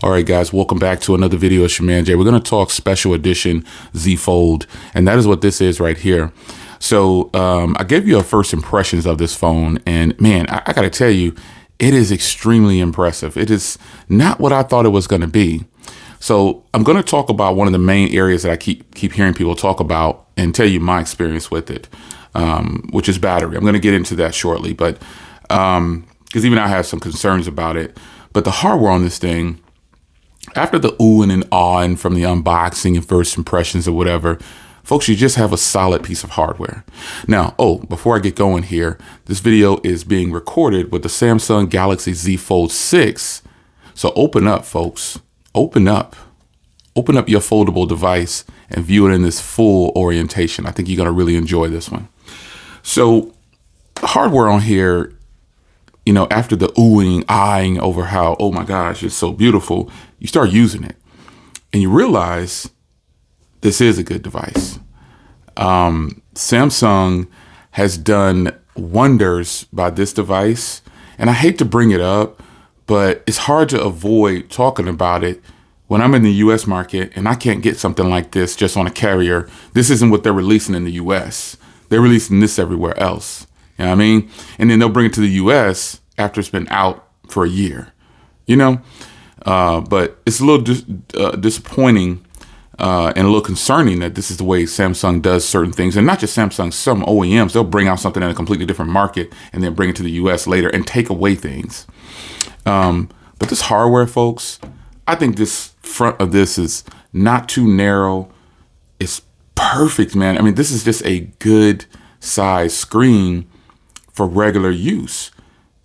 All right, guys, welcome back to another video. It's your man Jay. We're going to talk special edition Z Fold, and that is what this is right here. So I gave you a first impressions of this phone, and man, I got to tell you, it is extremely impressive. It is not what I thought it was going to be. So I'm going to talk about one of the main areas that I keep hearing people talk about and tell you my experience with it, which is battery. I'm going to get into that shortly, but because even I have some concerns about it. But the hardware on this thing, after the oohing and awing from the unboxing and first impressions or whatever, folks, you just have a solid piece of hardware. Now, before I get going here, this video is being recorded with the Samsung Galaxy Z Fold 6. So open up, folks. Open up your foldable device and view it in this full orientation. I think you're going to really enjoy this one. So hardware on here, you know, after the oohing, eyeing over how, oh my gosh, it's so beautiful, you start using it and you realize this is a good device. Samsung has done wonders by this device. And I hate to bring it up, but it's hard to avoid talking about it when I'm in the US market and I can't get something like this just on a carrier. This isn't what they're releasing in the US. They're releasing this everywhere else. You know what I mean? And then they'll bring it to the US after it's been out for a year, you know? But it's a little disappointing and a little concerning that this is the way Samsung does certain things. And not just Samsung, some OEMs, they'll bring out something in a completely different market and then bring it to the US later and take away things. But this hardware, folks, I think this front of this is not too narrow. It's perfect, man. I mean, this is just a good size screen for regular use.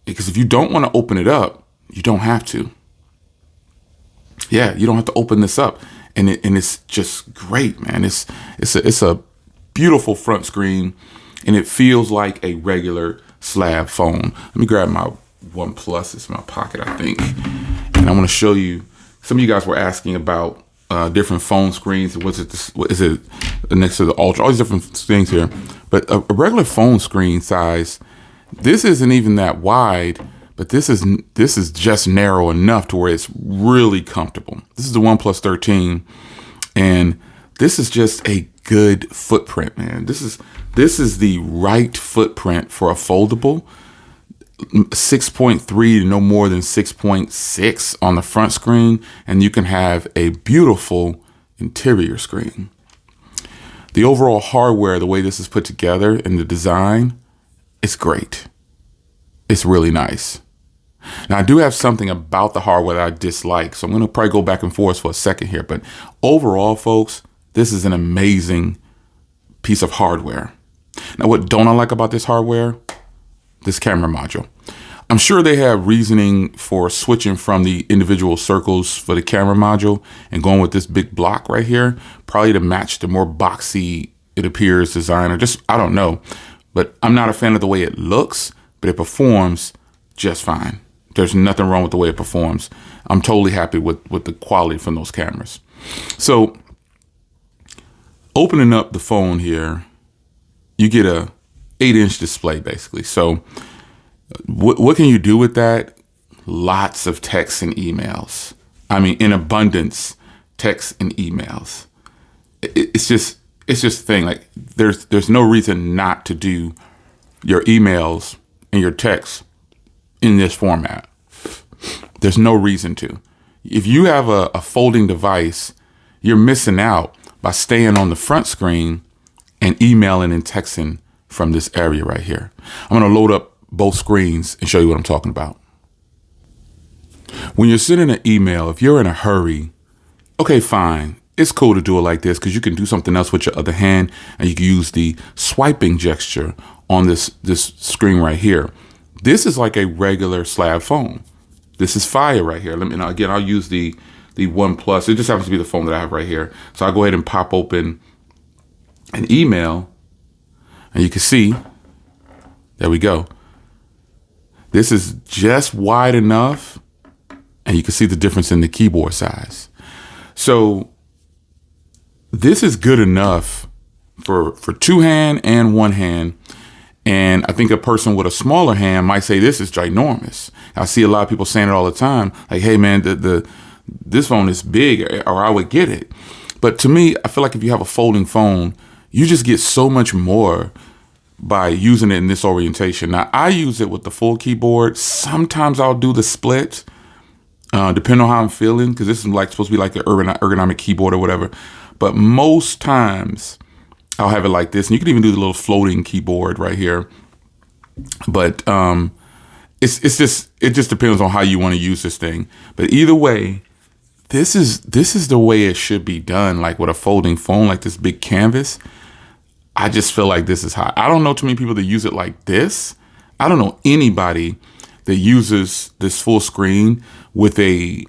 Because if you don't want to open it up, you don't have to. Yeah, you don't have to open this up. And it's just great, man. It's a beautiful front screen, and it feels like a regular slab phone. Let me grab my OnePlus. It's in my pocket, I think. And I want to show you. Some of you guys were asking about different phone screens. What is it next to the Ultra? All these different things here. But a regular phone screen size, this isn't even that wide, but this is just narrow enough to where it's really comfortable. This is the OnePlus 13, and this is just a good footprint, man. This is the right footprint for a foldable. 6.3 to no more than 6.6 on the front screen, and you can have a beautiful interior screen. The overall hardware, the way this is put together and the design, it's great. It's really nice. Now, I do have something about the hardware that I dislike, so I'm going to probably go back and forth for a second here. But overall, folks, this is an amazing piece of hardware. Now, what don't I like about this hardware? This camera module. I'm sure they have reasoning for switching from the individual circles for the camera module and going with this big block right here, probably to match the more boxy, it appears, design, or just, I don't know. But I'm not a fan of the way it looks, but it performs just fine. There's nothing wrong with the way it performs. I'm totally happy with the quality from those cameras. So opening up the phone here, you get a 8-inch display basically. So what can you do with that? Lots of texts and emails. I mean, in abundance, texts and emails. It's just a thing. Like there's no reason not to do your emails and your texts in this format. There's no reason to. If you have a folding device, you're missing out by staying on the front screen and emailing and texting from this area right here. I'm going to load up both screens and show you what I'm talking about. When you're sending an email, if you're in a hurry, okay, fine. It's cool to do it like this because you can do something else with your other hand and you can use the swiping gesture on this screen right here. This is like a regular slab phone. This is fire right here. Again, I'll use the OnePlus. It just happens to be the phone that I have right here. So I'll go ahead and pop open an email. And you can see, there we go. This is just wide enough, and you can see the difference in the keyboard size. So this is good enough for two-hand and one-hand. And I think a person with a smaller hand might say this is ginormous. I see a lot of people saying it all the time. Like, hey, man, the this phone is big, or I would get it. But to me, I feel like if you have a folding phone, you just get so much more by using it in this orientation. Now, I use it with the full keyboard. Sometimes I'll do the split, depending on how I'm feeling, because this is like supposed to be like an ergonomic keyboard or whatever. But most times I'll have it like this. And you can even do the little floating keyboard right here. But it just depends on how you want to use this thing. But either way, this is the way it should be done. Like with a folding phone, like this big canvas. I just feel like this is hot. I don't know too many people that use it like this. I don't know anybody that uses this full screen with a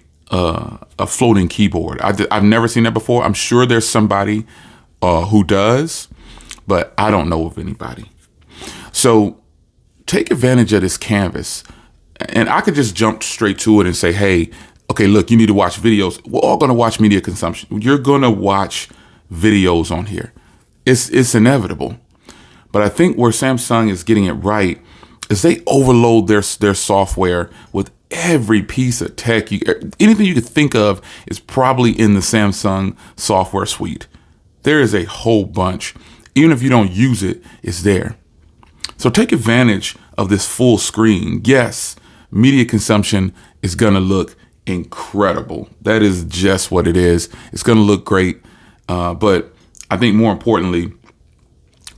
floating keyboard. I've never seen that before. I'm sure there's somebody who does, but I don't know of anybody. So take advantage of this canvas. And I could just jump straight to it and say, hey, okay, look, you need to watch videos. We're all going to watch media consumption. You're going to watch videos on here. It's inevitable. But I think where Samsung is getting it right is they overload their software with every piece of tech. Anything you could think of is probably in the Samsung software suite. There is a whole bunch. Even if you don't use it, it's there. So take advantage of this full screen. Yes, media consumption is going to look incredible. That is just what it is. It's going to look great. But I think more importantly,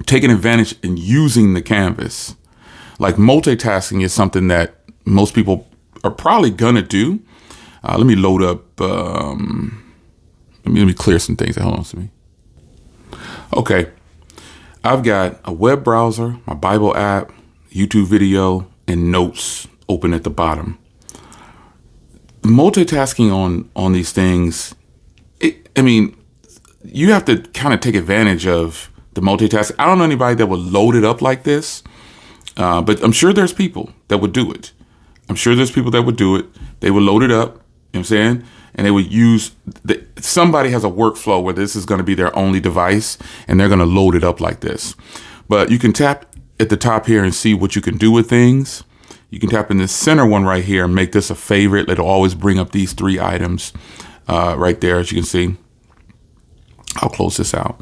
taking advantage and using the canvas. Like multitasking is something that most people are probably going to do. Let me load up. Let me clear some things. Hold on to me. Okay. I've got a web browser, my Bible app, YouTube video, and notes open at the bottom. Multitasking on these things, you have to kind of take advantage of the multitasking. I don't know anybody that would load it up like this, but I'm sure there's people that would do it. They would load it up, you know what I'm saying? And they would somebody has a workflow where this is going to be their only device, and they're going to load it up like this. But you can tap at the top here and see what you can do with things. You can tap in this center one right here and make this a favorite. It'll always bring up these 3 items right there, as you can see. I'll close this out.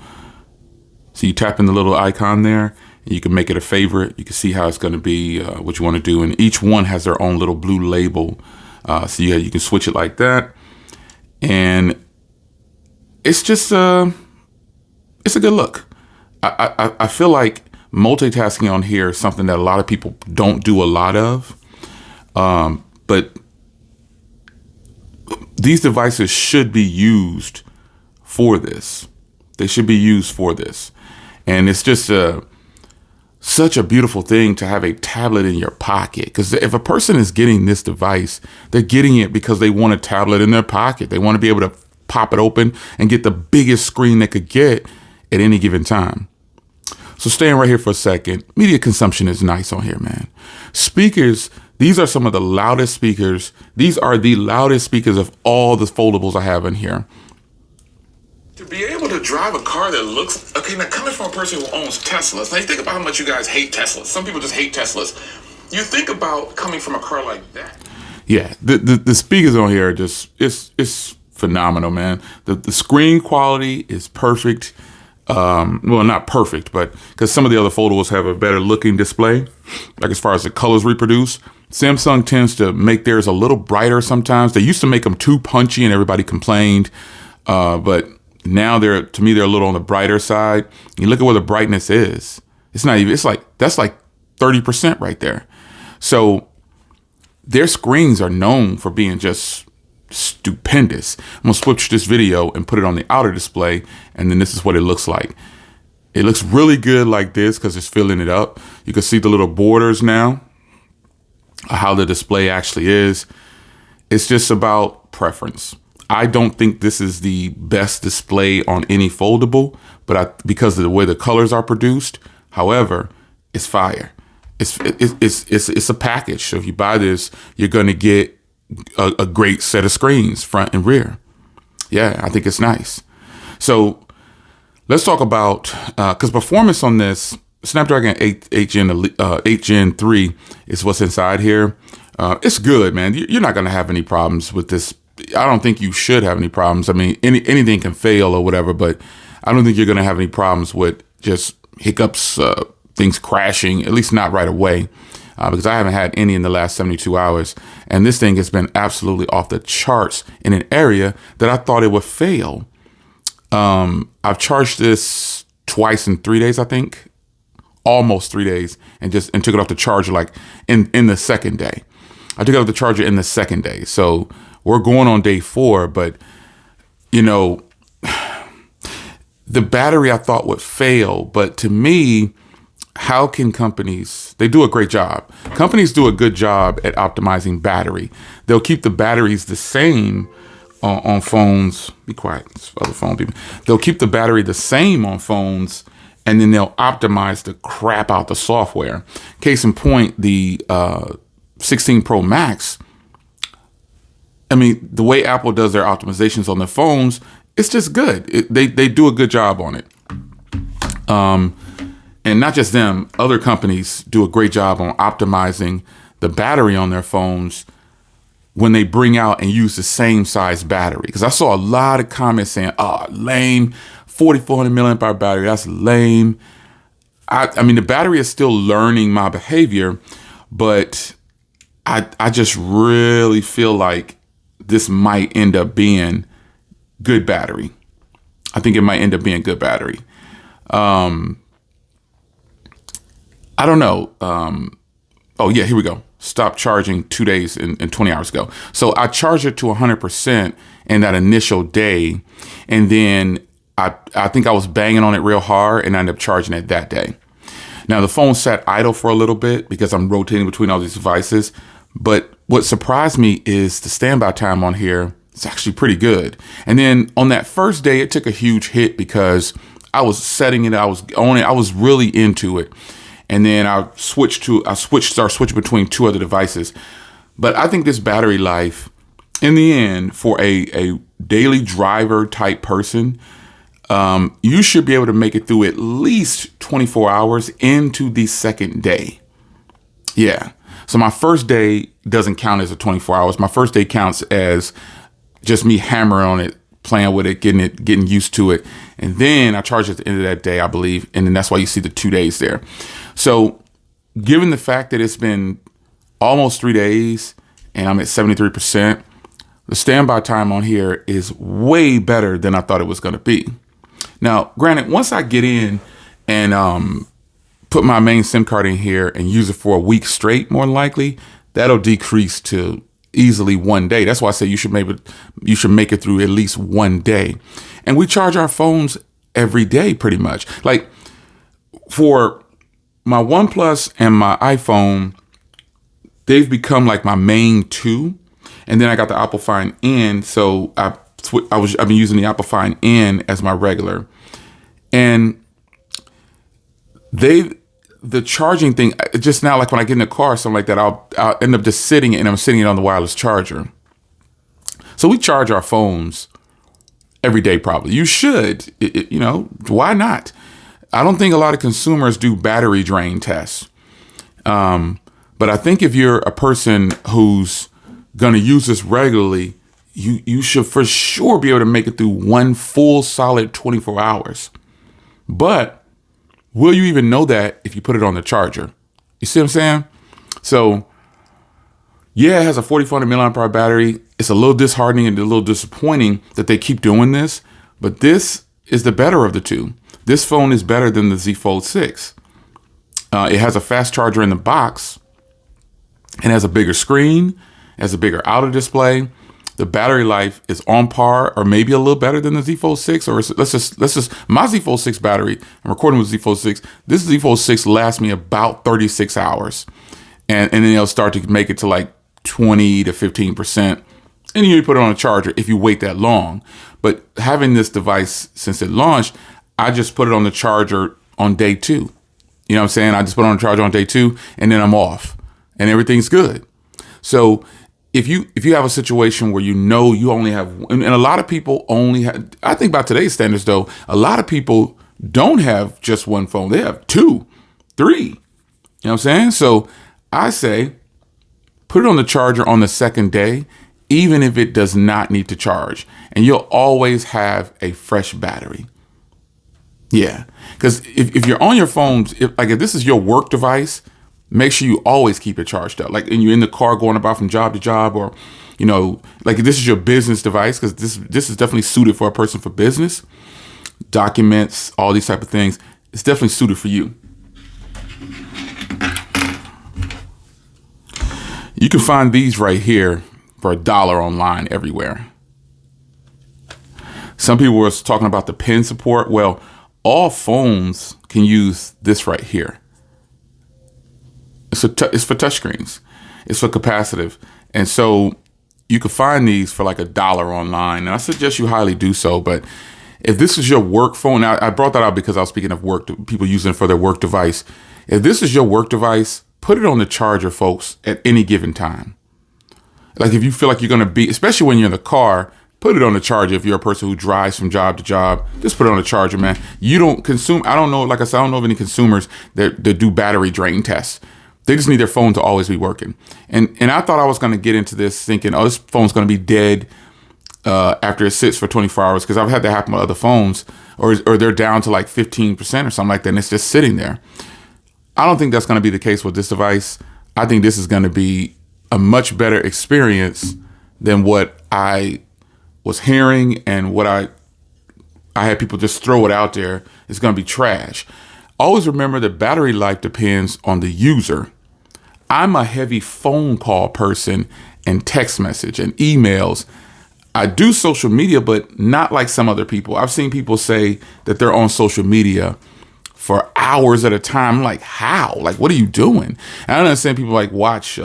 So you tap in the little icon there, and you can make it a favorite. You can see how it's going to be, what you want to do. And each one has their own little blue label. So yeah, you can switch it like that. And it's just, it's a good look. I feel like multitasking on here is something that a lot of people don't do a lot of. But these devices should be used for this. They should be used for this. And it's just such a beautiful thing to have a tablet in your pocket. Because if a person is getting this device, they're getting it because they want a tablet in their pocket. They want to be able to pop it open and get the biggest screen they could get at any given time. So staying right here for a second, media consumption is nice on here, man. Speakers, these are some of the loudest speakers. These are the loudest speakers of all the foldables I have in here. To be able to drive a car that looks, okay, now coming from a person who owns Teslas, now you think about how much you guys hate Teslas. Some people just hate Teslas. You think about coming from a car like that. Yeah, the speakers on here are just, it's phenomenal, man. The screen quality is perfect. Well, not perfect, but because some of the other foldables have a better looking display, like as far as the colors reproduce. Samsung tends to make theirs a little brighter sometimes. They used to make them too punchy and everybody complained, but now to me, they're a little on the brighter side. You look at where the brightness is. It's not even, that's like 30% right there. So their screens are known for being just stupendous. I'm gonna switch this video and put it on the outer display, and then this is what it looks like. It looks really good like this because it's filling it up. You can see the little borders now, how the display actually is. It's just about preference. I don't think this is the best display on any foldable, but because of the way the colors are produced. However, it's fire. It's a package. So if you buy this, you're going to get a great set of screens, front and rear. Yeah, I think it's nice. So let's talk about, because performance on this Snapdragon 8 Gen 3 is what's inside here. It's good, man. You're not going to have any problems with this I don't think you should have any problems. I mean, anything can fail or whatever, but I don't think you're going to have any problems with just hiccups, things crashing, at least not right away, because I haven't had any in the last 72 hours. And this thing has been absolutely off the charts in an area that I thought it would fail. I've charged this twice in 3 days, I think, almost 3 days, and took it off the charger like in the second day. I took it off the charger in the second day. So we're going on day 4, but you know, the battery I thought would fail, but to me, how can companies, they do a great job. Companies do a good job at optimizing battery. They'll keep the batteries the same on phones. Be quiet, it's other phone people. They'll keep the battery the same on phones, and then they'll optimize the crap out the software. Case in point, the 16 Pro Max. I mean, the way Apple does their optimizations on their phones, it's just good. They do a good job on it. And not just them, other companies do a great job on optimizing the battery on their phones when they bring out and use the same size battery. Because I saw a lot of comments saying, "Oh, lame, 4,400 milliamp hour battery, that's lame." I mean, the battery is still learning my behavior, but I just really feel like this might end up being good battery. I think it might end up being good battery. I don't know. Oh yeah, here we go. Stop charging 2 days and 20 hours ago. So I charged it to 100% in that initial day. And then I think I was banging on it real hard and I ended up charging it that day. Now the phone sat idle for a little bit because I'm rotating between all these devices. But what surprised me is the standby time on here. It's actually pretty good. And then on that first day, it took a huge hit because I was setting it, I was on it, I was really into it. And then I switched between 2 other devices. But I think this battery life, in the end, for a daily driver type person, you should be able to make it through at least 24 hours into the second day. Yeah. So my first day doesn't count as a 24 hours. My first day counts as just me hammering on it, playing with it, getting used to it. And then I charge at the end of that day, I believe. And then that's why you see the 2 days there. So given the fact that it's been almost 3 days and I'm at 73%, the standby time on here is way better than I thought it was going to be. Now, granted, once I get in and put my main SIM card in here and use it for a week straight, more than likely, that'll decrease to easily 1 day. That's why I say you should make it through at least 1 day. And we charge our phones every day pretty much. Like for my OnePlus and my iPhone, they've become like my main 2. And then I got the Apple Find N, so I've been using the Apple Find N as my regular. And the charging thing, just now, like when I get in the car or something like that, I'll end up just sitting and I'm sitting it on the wireless charger. So we charge our phones every day, probably. You should, you know, why not? I don't think a lot of consumers do battery drain tests. But I think if you're a person who's going to use this regularly, you should for sure be able to make it through one full solid 24 hours. But will you even know that if you put it on the charger? You see what I'm saying? So yeah, it has a 4,400 milliamp hour battery. It's a little disheartening and a little disappointing that they keep doing this, but this is the better of the two. This phone is better than the Z Fold 6. It has a fast charger in the box and has a bigger screen, has a bigger outer display. The battery life is on par or maybe a little better than the Z Fold 6. Or let's just my Z Fold 6 battery, I'm recording with Z Fold 6. This Z Fold 6 lasts me about 36 hours. And then it'll start to make it to like 20 to 15%. And then you put it on a charger if you wait that long. But having this device since it launched, I just put it on the charger on day 2. You know what I'm saying? I just put it on the charger on day 2 and then I'm off and everything's good. So if you have a situation where you know you only have, and a lot of people only have, I think by today's standards though, a lot of people don't have just one phone. They have 2, 3. You know what I'm saying? So I say, put it on the charger on the second day. even if it does not need to charge. And you'll always have a fresh battery. Yeah, because if you're on your phones, if this is your work device, make sure you always keep it charged up. Like, and you're in the car going about from job to job, or, like if this is your business device, because this is definitely suited for a person for business, documents, all these type of things. It's definitely suited for you. You can find these right here for $1 online everywhere. Some people were talking about the pen support. Well, all phones can use this right here. It's for touchscreens. It's for capacitive. And so you can find these for like $1 online. And I suggest you highly do so. But if this is your work phone, now I brought that out because I was speaking of work, people using it for their work device. If this is your work device, put it on the charger, folks, at any given time. Like if you feel like you're going to be, especially when you're in the car, put it on the charger. If you're a person who drives from job to job, just put it on the charger, man. You don't consume, I don't know, like I said, I don't know of any consumers that do battery drain tests. They just need their phone to always be working. And I thought I was going to get into this thinking, oh, this phone's going to be dead after it sits for 24 hours, because I've had that happen with other phones, or they're down to like 15% or something like that, and it's just sitting there. I don't think that's going to be the case with this device. I think this is going to be a much better experience than what I was hearing, and what I had people just throw it out there. It's going to be trash. Always remember that battery life depends on the user. I'm a heavy phone call person and text message and emails. I do social media, but not like some other people. I've seen people say that they're on social media for hours at a time. I'm like, how? Like, what are you doing? And I understand people like watch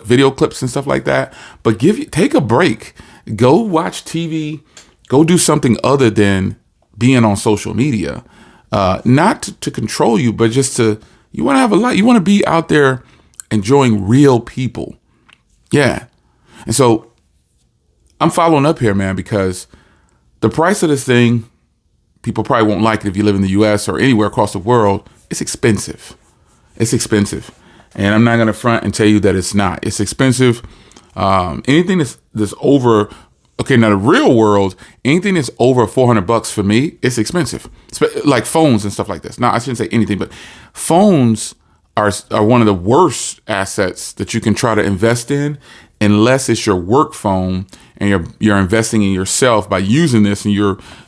video clips and stuff like that, but take a break. Go watch TV. Go do something other than being on social media. Not to control you, but just you want to have a life. You want to be out there enjoying real people. Yeah. And so I'm following up here, man, because the price of this thing, people probably won't like it if you live in the US or anywhere across the world. It's expensive. It's expensive. And I'm not going to front and tell you that it's not. It's expensive. Anything that's over, okay, now the real world, anything that's over $400 for me, it's expensive. Like phones and stuff like this. Now, I shouldn't say anything, but phones are one of the worst assets that you can try to invest in, unless it's your work phone and you're investing in yourself by using this. And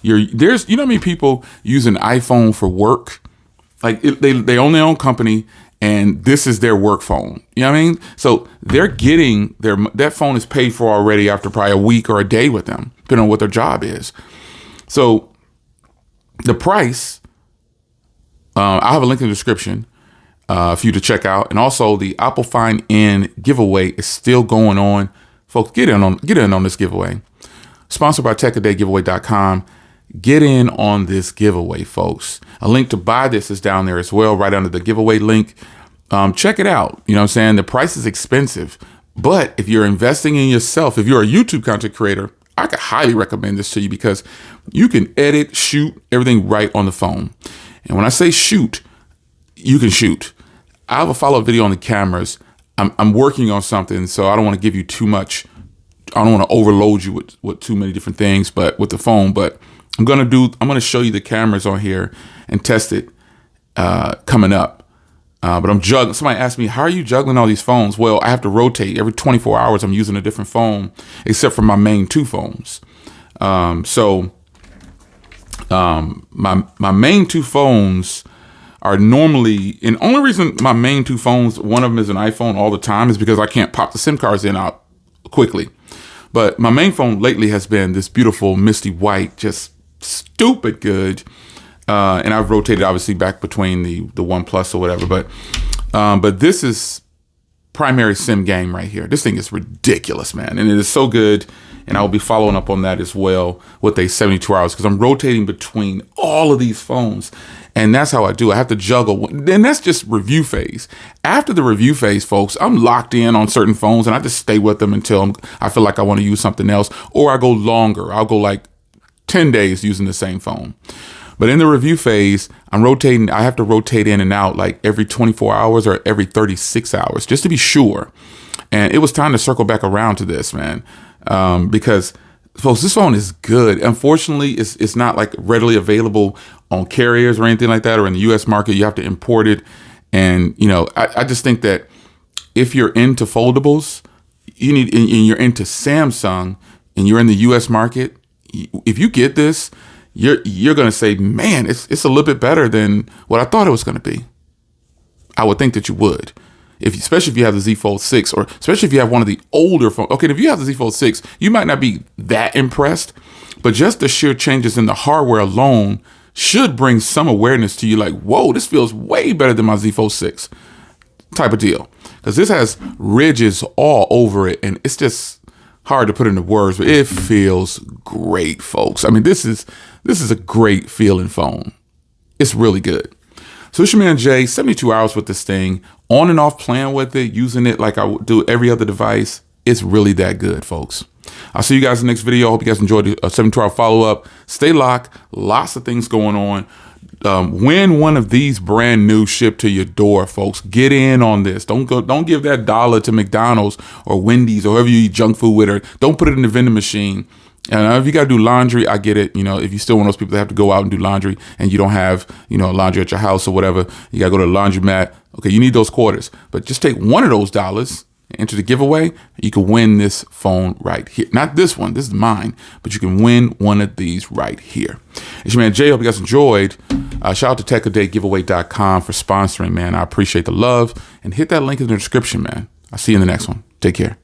there's how many people use an iPhone for work? Like they own their own company, and this is their work phone. You know what I mean? So they're getting that phone is paid for already after probably a week or a day with them, depending on what their job is. So the price, I'll have a link in the description for you to check out. And also the Apple Find N giveaway is still going on. Folks, get in on this giveaway. Sponsored by TechAdayGiveaway.com. Get in on this giveaway, folks. A link to buy this is down there as well, right under the giveaway link. Check it out. You know what I'm saying? The price is expensive, but if you're investing in yourself, if you're a YouTube content creator, I could highly recommend this to you, because you can edit, shoot everything right on the phone. And when I say shoot, you can shoot. I have a follow-up video on the cameras. I'm working on something, so I don't want to give you too much. I don't want to overload you with too many different things, but with the phone. But I'm gonna show you the cameras on here and test it coming up. But I'm juggling. Somebody asked me, how are you juggling all these phones? Well, I have to rotate every 24 hours. I'm using a different phone, except for my main two phones. My main two phones are normally, and only reason my main two phones, one of them is an iPhone all the time, is because I can't pop the SIM cards in out quickly. But my main phone lately has been this beautiful misty white, just stupid good. And I've rotated obviously back between the OnePlus or whatever, but this is primary SIM game right here. This thing is ridiculous, man. And it is so good. And I will be following up on that as well with a 72 hours, because I'm rotating between all of these phones. And that's how I do. I have to juggle. Then that's just review phase. After the review phase, folks, I'm locked in on certain phones, and I just stay with them until I feel like I want to use something else, or I go longer. I'll go like 10 days using the same phone. But in the review phase, I'm rotating. I have to rotate in and out like every 24 hours or every 36 hours just to be sure. And it was time to circle back around to this, man. because folks, this phone is good. Unfortunately, it's not like readily available on carriers or anything like that, or in the U.S. market. You have to import it. And, I just think that if you're into foldables, and you're into Samsung and you're in the U.S. market, if you get this, you're going to say, man, it's a little bit better than what I thought it was going to be. I would think that you would. Especially if you have the Z Fold 6, or especially if you have one of the older phones. Okay, if you have the Z Fold 6, you might not be that impressed, but just the sheer changes in the hardware alone should bring some awareness to you, like, whoa, this feels way better than my Z Fold 6 type of deal. Because this has ridges all over it, and it's just hard to put into words, but it feels great, folks. I mean, this is a great feeling phone. It's really good. So it's your man Jay, 72 hours with this thing, on and off playing with it, using it like I would do every other device. It's really that good, folks. I'll see you guys in the next video. I hope you guys enjoyed the 72-hour follow-up. Stay locked. Lots of things going on. When one of these brand new ship to your door, folks, get in on this. Don't give that dollar to McDonald's or Wendy's or whoever you eat junk food with, or don't put it in the vending machine. And if you got to do laundry, I get it. If you're still one of those people that have to go out and do laundry and you don't have, laundry at your house or whatever, you got to go to the laundromat. Okay, you need those quarters. But just take one of those dollars, enter the giveaway. You can win this phone right here. Not this one. This is mine. But you can win one of these right here. It's your man Jay. Hope you guys enjoyed. Shout out to TechADayGiveaway.com for sponsoring, man. I appreciate the love. And hit that link in the description, man. I'll see you in the next one. Take care.